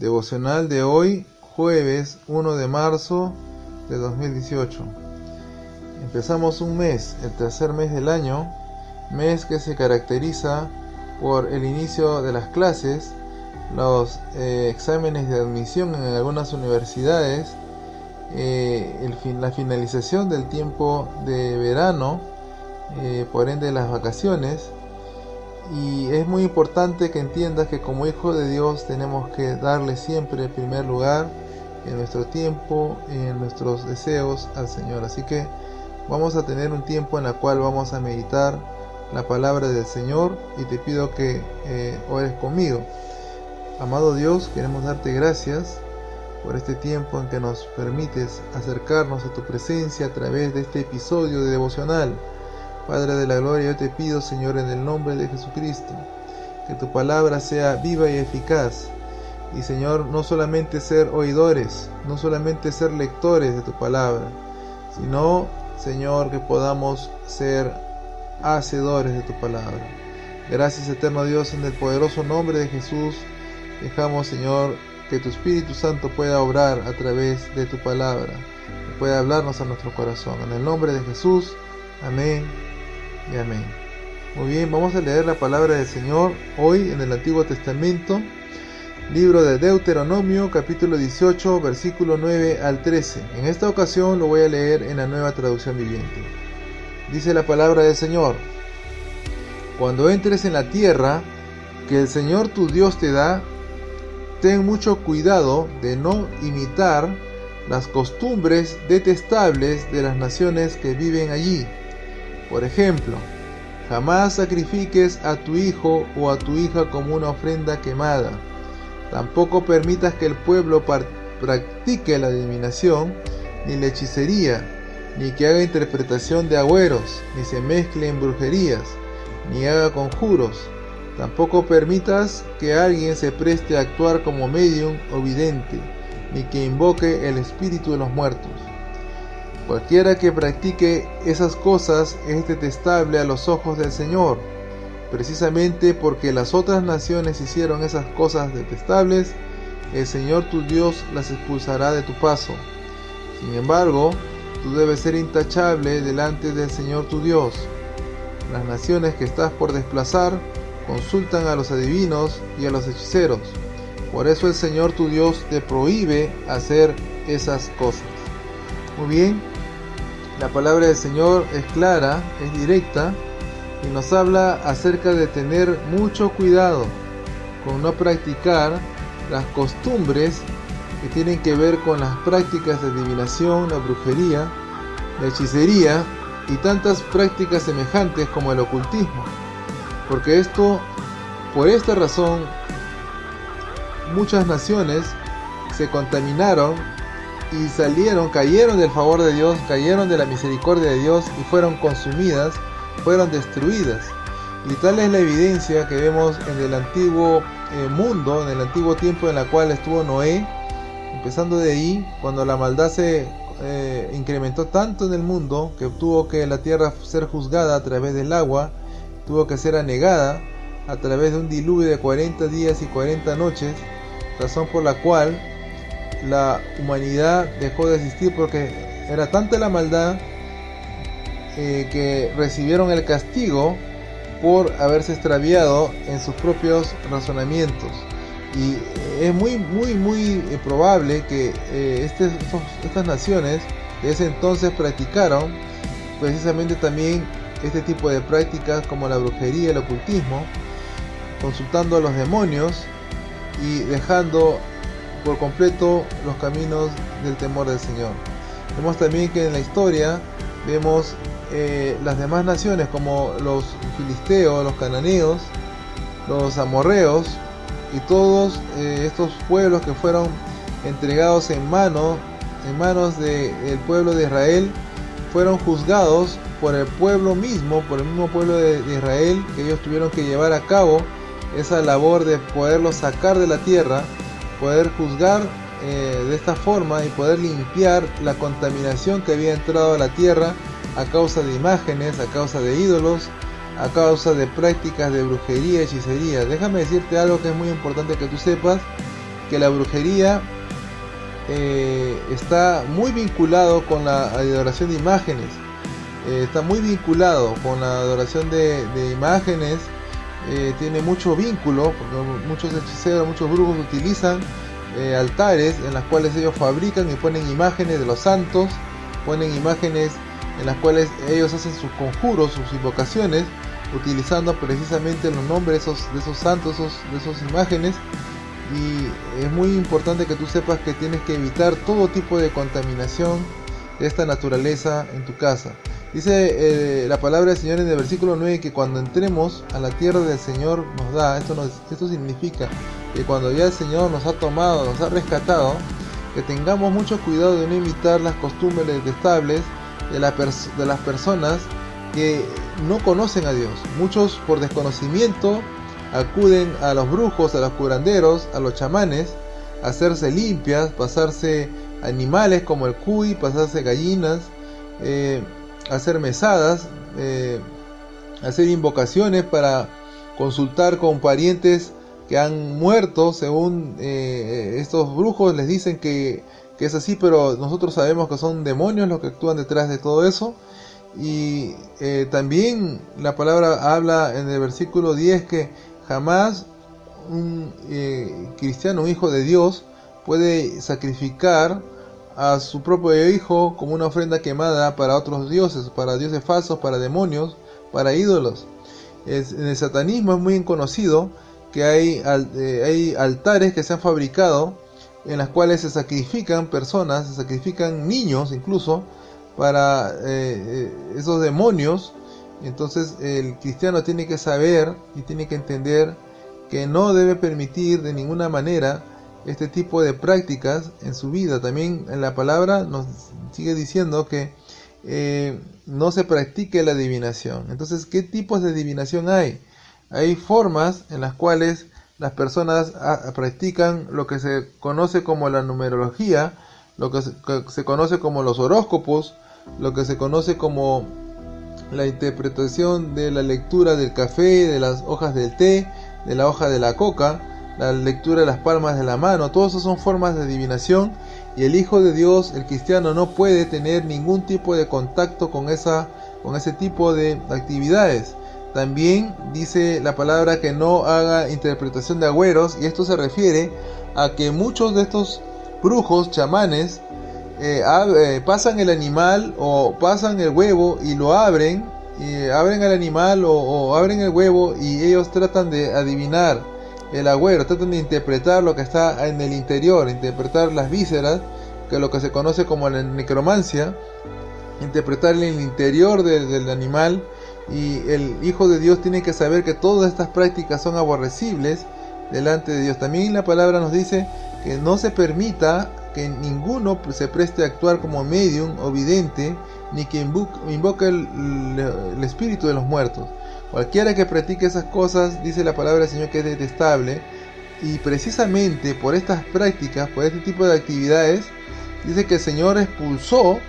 Devocional de hoy, jueves 1 de marzo de 2018. Empezamos un mes, el tercer mes del año, mes que se caracteriza por el inicio de las clases, los exámenes de admisión en algunas universidades, la finalización del tiempo de verano, por ende las vacaciones. Y es muy importante que entiendas que como hijo de Dios tenemos que darle siempre el primer lugar en nuestro tiempo y en nuestros deseos al Señor. Así que vamos a tener un tiempo en el cual vamos a meditar la palabra del Señor, y te pido que ores conmigo. Amado Dios, queremos darte gracias por este tiempo en que nos permites acercarnos a tu presencia a través de este episodio de devocional. Padre de la gloria, yo te pido, Señor, en el nombre de Jesucristo, que tu palabra sea viva y eficaz. Y, Señor, no solamente ser oidores, no solamente ser lectores de tu palabra, sino, Señor, que podamos ser hacedores de tu palabra. Gracias, eterno Dios, en el poderoso nombre de Jesús. Dejamos, Señor, que tu Espíritu Santo pueda obrar a través de tu palabra, que pueda hablarnos a nuestro corazón. En el nombre de Jesús, amén y amén. Muy bien, vamos a leer la palabra del Señor hoy en el Antiguo Testamento, libro de Deuteronomio, capítulo 18, versículo 9 al 13. En esta ocasión lo voy a leer en la Nueva Traducción Viviente. Dice la palabra del Señor: Cuando entres en la tierra que el Señor tu Dios te da, ten mucho cuidado de no imitar las costumbres detestables de las naciones que viven allí. Por ejemplo, jamás sacrifiques a tu hijo o a tu hija como una ofrenda quemada. Tampoco permitas que el pueblo practique la adivinación, ni la hechicería, ni que haga interpretación de agüeros, ni se mezcle en brujerías, ni haga conjuros. Tampoco permitas que alguien se preste a actuar como medium o vidente, ni que invoque el espíritu de los muertos. Cualquiera que practique esas cosas es detestable a los ojos del Señor. Precisamente porque las otras naciones hicieron esas cosas detestables, el Señor tu Dios las expulsará de tu paso. Sin embargo, tú debes ser intachable delante del Señor tu Dios. Las naciones que estás por desplazar consultan a los adivinos y a los hechiceros. Por eso el Señor tu Dios te prohíbe hacer esas cosas. Muy bien, la palabra del Señor es clara, es directa, y nos habla acerca de tener mucho cuidado con no practicar las costumbres que tienen que ver con las prácticas de adivinación, la brujería, la hechicería y tantas prácticas semejantes como el ocultismo. Porque por esta razón, muchas naciones se contaminaron y cayeron del favor de Dios, cayeron de la misericordia de Dios y fueron consumidas, fueron destruidas. Y tal es la evidencia que vemos en el antiguo mundo, en el antiguo tiempo en el cual estuvo Noé, empezando de ahí, cuando la maldad se incrementó tanto en el mundo que tuvo que la tierra ser juzgada a través del agua, tuvo que ser anegada a través de un diluvio de 40 días y 40 noches, razón por la cual la humanidad dejó de existir, porque era tanta la maldad que recibieron el castigo por haberse extraviado en sus propios razonamientos. Y es muy probable que estas naciones de ese entonces practicaron precisamente también este tipo de prácticas como la brujería, el ocultismo, consultando a los demonios y dejando por completo los caminos del temor del Señor. Vemos también que en la historia vemos las demás naciones como los filisteos, los cananeos, los amorreos y todos estos pueblos que fueron entregados en manos del pueblo de Israel, fueron juzgados por el pueblo mismo, por el mismo pueblo de Israel, que ellos tuvieron que llevar a cabo esa labor de poderlos sacar de la tierra, poder juzgar de esta forma y poder limpiar la contaminación que había entrado a la tierra a causa de imágenes, a causa de ídolos, a causa de prácticas de brujería y hechicería. Déjame decirte algo que es muy importante que tú sepas, que la brujería está muy vinculado con la adoración de imágenes, está muy vinculado con la adoración de imágenes, tiene mucho vínculo, porque muchos hechiceros, muchos brujos utilizan altares en las cuales ellos fabrican y ponen imágenes de los santos, ponen imágenes en las cuales ellos hacen sus conjuros, sus invocaciones, utilizando precisamente los nombres de esos santos, de esas imágenes. Y es muy importante que tú sepas que tienes que evitar todo tipo de contaminación de esta naturaleza en tu casa. Dice la palabra del Señor en el versículo 9 que cuando entremos a la tierra del Señor nos da, esto significa que cuando ya el Señor nos ha tomado, nos ha rescatado, que tengamos mucho cuidado de no imitar las costumbres detestables de las personas que no conocen a Dios. Muchos por desconocimiento acuden a los brujos, a los curanderos, a los chamanes, a hacerse limpias, pasarse animales como el cuy, pasarse gallinas, hacer mesadas, hacer invocaciones para consultar con parientes que han muerto. Según estos brujos les dicen que es así, pero nosotros sabemos que son demonios los que actúan detrás de todo eso. Y también la palabra habla en el versículo 10 que jamás un cristiano, un hijo de Dios, puede sacrificar a su propio hijo como una ofrenda quemada para otros dioses, para dioses falsos, para demonios, para ídolos. En el satanismo es muy conocido que hay altares que se han fabricado en las cuales se sacrifican personas, se sacrifican niños incluso para esos demonios. Entonces el cristiano tiene que saber y tiene que entender que no debe permitir de ninguna manera este tipo de prácticas en su vida. También en la palabra nos sigue diciendo que no se practique la adivinación. Entonces, ¿qué tipos de adivinación hay? Hay formas en las cuales las personas practican lo que se conoce como la numerología, lo que se conoce como los horóscopos, lo que se conoce como la interpretación de la lectura del café, de las hojas del té, de la hoja de la coca, la lectura de las palmas de la mano. Todas esas son formas de adivinación, y el Hijo de Dios, el cristiano, no puede tener ningún tipo de contacto con ese tipo de actividades. También dice la palabra que no haga interpretación de agüeros, y esto se refiere a que muchos de estos brujos, chamanes, pasan el animal o pasan el huevo y lo abren, y abren el animal o abren el huevo, y ellos tratan de adivinar el agüero, tratan de interpretar lo que está en el interior, interpretar las vísceras, que es lo que se conoce como la necromancia, interpretar el interior del animal. Y el Hijo de Dios tiene que saber que todas estas prácticas son aborrecibles delante de Dios. También la palabra nos dice que no se permita que ninguno se preste a actuar como medium o vidente, ni que invoque el espíritu de los muertos. Cualquiera que practique esas cosas, dice la palabra del Señor, que es detestable. Y precisamente por estas prácticas, por este tipo de actividades, dice que el Señor expulsó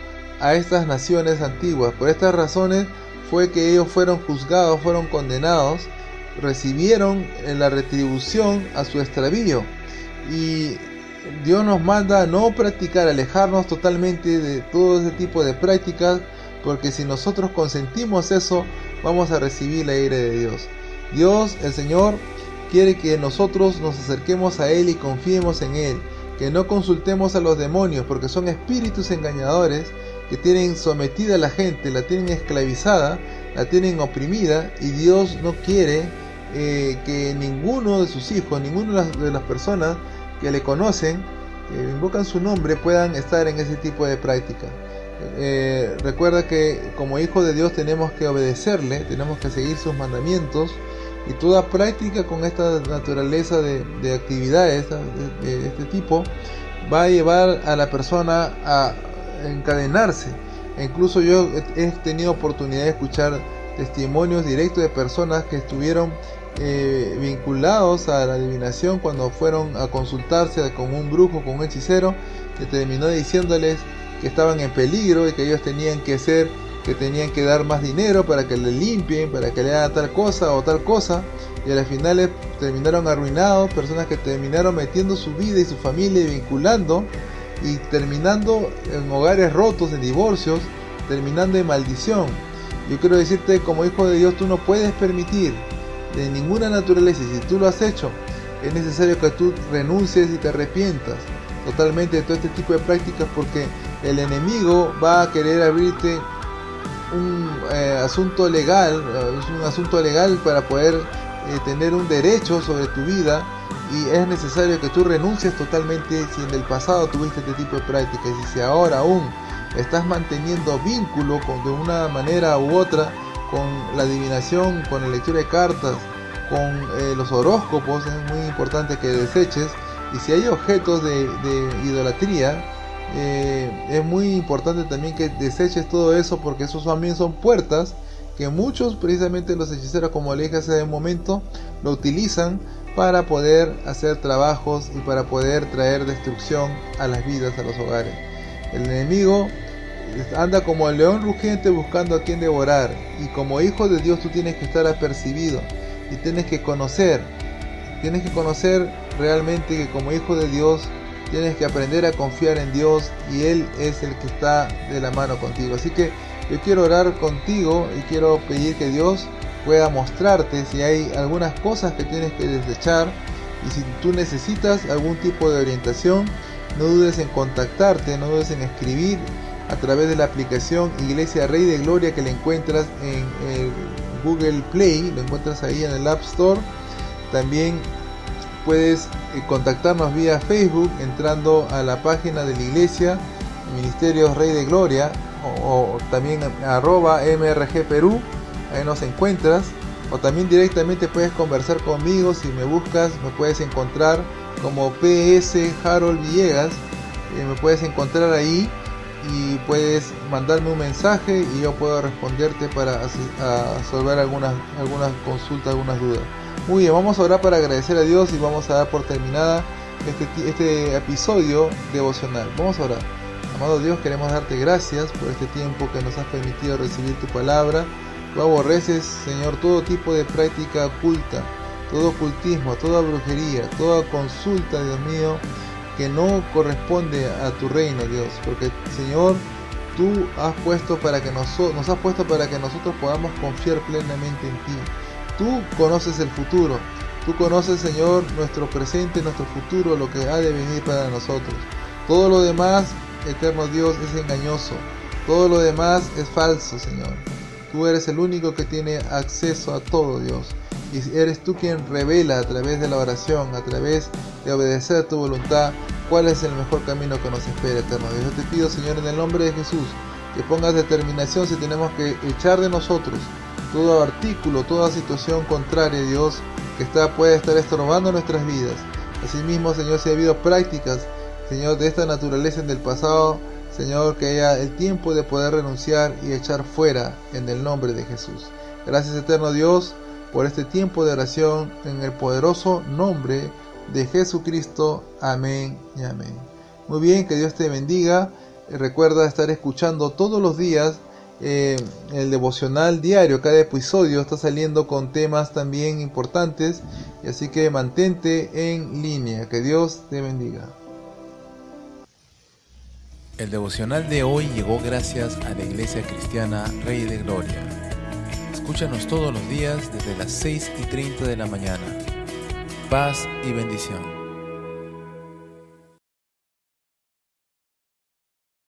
a estas naciones antiguas. Por estas razones fue que ellos fueron juzgados, fueron condenados, recibieron la retribución a su extravío. Y Dios nos manda a no practicar, alejarnos totalmente de todo ese tipo de prácticas, porque si nosotros consentimos eso, vamos a recibir la ira de Dios. Dios, el Señor, quiere que nosotros nos acerquemos a Él y confiemos en Él, que no consultemos a los demonios, porque son espíritus engañadores que tienen sometida a la gente, la tienen esclavizada, la tienen oprimida, y Dios no quiere que ninguno de sus hijos, ninguna de las personas que le conocen, que invocan su nombre, puedan estar en ese tipo de práctica. Recuerda que como hijo de Dios tenemos que obedecerle, tenemos que seguir sus mandamientos, y toda práctica con esta naturaleza de actividades de este tipo va a llevar a la persona a encadenarse. E incluso yo he tenido oportunidad de escuchar testimonios directos de personas que estuvieron vinculados a la adivinación cuando fueron a consultarse con un brujo, con un hechicero, que terminó diciéndoles que estaban en peligro y que ellos tenían que ser que tenían que dar más dinero para que le limpien, para que le hagan tal cosa o tal cosa, y al final terminaron arruinados, personas que terminaron metiendo su vida y su familia y vinculando y terminando en hogares rotos, en divorcios, terminando en maldición. Yo quiero decirte, como hijo de Dios, tú no puedes permitir de ninguna naturaleza, y si tú lo has hecho, es necesario que tú renuncies y te arrepientas totalmente de todo este tipo de prácticas, porque el enemigo va a querer abrirte un asunto legal, es un asunto legal para poder tener un derecho sobre tu vida, y es necesario que tú renuncies totalmente si en el pasado tuviste este tipo de prácticas, y si ahora aún estás manteniendo vínculo de una manera u otra con la adivinación, con la lectura de cartas, con los horóscopos, es muy importante que deseches. Y si hay objetos de idolatría, es muy importante también que deseches todo eso, porque esos también son puertas que muchos, precisamente los hechiceros, como le dije hace un momento, lo utilizan para poder hacer trabajos y para poder traer destrucción a las vidas, a los hogares. El enemigo anda como el león rugiente buscando a quien devorar, y como hijo de Dios tú tienes que estar apercibido y tienes que conocer realmente que como hijo de Dios tienes que aprender a confiar en Dios, y Él es el que está de la mano contigo. Así que yo quiero orar contigo y quiero pedir que Dios pueda mostrarte si hay algunas cosas que tienes que desechar, y si tú necesitas algún tipo de orientación, no dudes en contactarte, no dudes en escribir a través de la aplicación Iglesia Rey de Gloria, que la encuentras en el Google Play, lo encuentras ahí en el App Store. También puedes contactarnos vía Facebook entrando a la página de la iglesia, Ministerios Rey de Gloria, o también @MRG Perú, ahí nos encuentras. O también directamente puedes conversar conmigo, si me buscas me puedes encontrar como PS Harold Villegas, me puedes encontrar ahí y puedes mandarme un mensaje y yo puedo responderte para resolver algunas consultas, algunas dudas. Muy bien, vamos a orar para agradecer a Dios y vamos a dar por terminada este episodio devocional. Vamos a orar. Amado Dios, queremos darte gracias por este tiempo que nos has permitido recibir tu palabra. Tú aborreces, Señor, todo tipo de práctica oculta, todo ocultismo, toda brujería, toda consulta, Dios mío, que no corresponde a tu reino, Dios, porque, Señor, tú has puesto nos has puesto para que nosotros podamos confiar plenamente en ti. Tú conoces el futuro, tú conoces, Señor, nuestro presente, nuestro futuro, lo que ha de venir para nosotros. Todo lo demás, eterno Dios, es engañoso, todo lo demás es falso, Señor. Tú eres el único que tiene acceso a todo, Dios, y eres tú quien revela a través de la oración, a través de obedecer a tu voluntad, cuál es el mejor camino que nos espera, eterno Dios. Yo te pido, Señor, en el nombre de Jesús, que pongas determinación si tenemos que echar de nosotros todo artículo, toda situación contraria, Dios, que puede estar estorbando nuestras vidas. Asimismo, Señor, si ha habido prácticas, Señor, de esta naturaleza en el pasado, Señor, que haya el tiempo de poder renunciar y echar fuera en el nombre de Jesús. Gracias, eterno Dios, por este tiempo de oración en el poderoso nombre de Jesucristo. Amén y amén. Muy bien, que Dios te bendiga. Recuerda estar escuchando todos los días el devocional diario. Cada episodio está saliendo con temas también importantes, y así que mantente en línea. Que Dios te bendiga. El devocional de hoy llegó gracias a la Iglesia Cristiana Rey de Gloria. Escúchanos todos los días desde las 6:30 de la mañana. Paz y bendición.